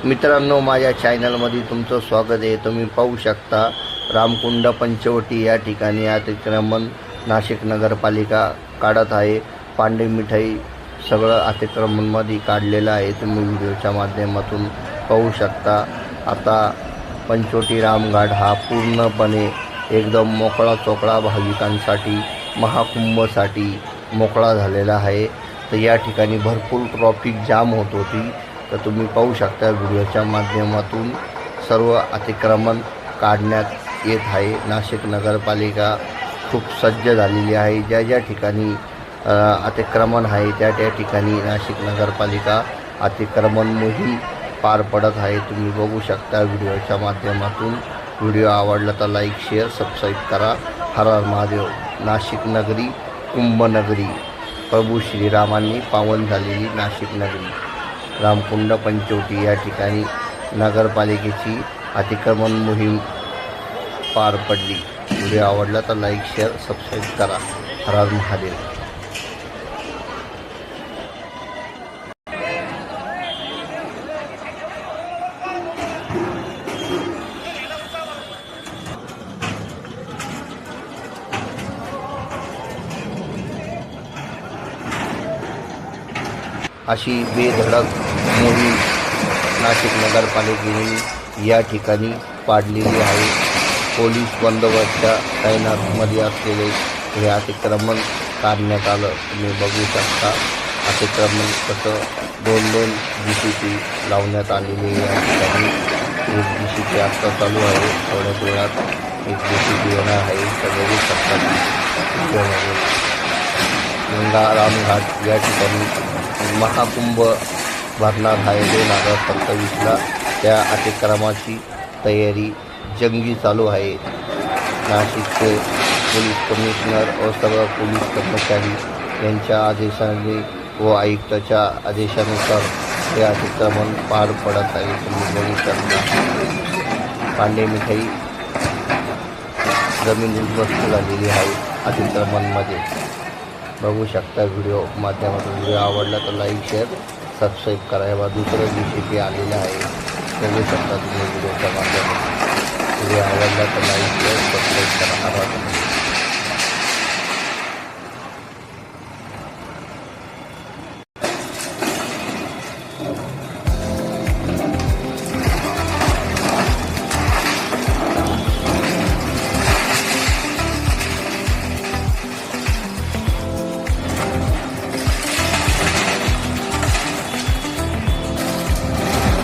मित्रांनो, माझ्या चॅनलमध्ये तुमचं स्वागत आहे। तुम्ही पाहू शकता रामकुंड पंचवटी या ठिकाणी अतिक्रमण नाशिक नगरपालिका काढत आहे। पांडे मिठाई सगळं अतिक्रमणमध्ये काढलेलं आहे, तुम्ही व्हिडिओच्या माध्यमातून पाहू शकता। आता पंचवटी रामघाट हा पूर्णपणे एकदम मोकळा चोकळा भाविकांसाठी महाकुंभसाठी मोकळा झालेला आहे। तर या ठिकाणी भरपूर ट्रॉफिक जाम होत होती, तर तुम्ही पाहू शकता व्हिडिओच्या माध्यमातून सर्व अतिक्रमण काढण्यात येत आहे। नाशिक नगरपालिका खूप सज्ज झालेली आहे। ज्या ज्या ठिकाणी अतिक्रमण आहे त्या ठिकाणी नाशिक नगरपालिका अतिक्रमण मोहीम पार पडत आहे। तुम्ही बघू शकता व्हिडिओच्या माध्यमातून। व्हिडिओ आवडला तर लाईक, शेअर, सबस्क्राईब करा। हर हर महादेव। नाशिक नगरी कुंभनगरी, प्रभू श्रीरामांनी पावन झालेली नाशिक नगरी रामकुंड पंचवटी या ठिकाणी नगरपालिकेची अतिक्रमण मोहीम पार पडली। व्हिडिओ आवडला तर लाईक, शेअर, सबस्क्राईब करा। हर हर महादेव। अशी बेधडक मोहीम नाशिक नगरपालिकेने या ठिकाणी पाडलेली आहे। पोलीस बंदोबस्ताच्या तैनातमध्ये असलेले हे अतिक्रमण काढण्यात आलं। तुम्ही बघू शकता अतिक्रमण कसं दोन GCP लावण्यात आलेले या ठिकाणी। एक GCP आत्ता चालू आहे, थोड्याच वेळात एक GCP येणार आहे। तर बघू शकता गंगा रामघाट या ठिकाणी महाकुंभ भरणार आहे 2027ला। त्या अतिक्रमणाची तयारी जंगी चालू आहे। नाशिकचे पोलीस कमिशनर व सर्व पोलीस कर्मचारी यांच्या आदेशाने व आयुक्ताच्या आदेशानुसार हे अतिक्रमण पार पडत आहे। तुम्ही बघू शकता पांडे मिठाई जमीन उद्ध्वस्त झालेली आहे अतिक्रमणमध्ये। बघू शकता व्हिडिओ माध्यमातून। व्हिडिओ आवडला तर लाईक, शेअर, सबस्क्राईब करा। यावर दुसरं GCP आलेलं आहे, बघू शकता तुम्ही व्हिडिओच्या माध्यमातून। व्हिडिओ आवडला तर लाईक, शेअर, सबस्क्राईब करा।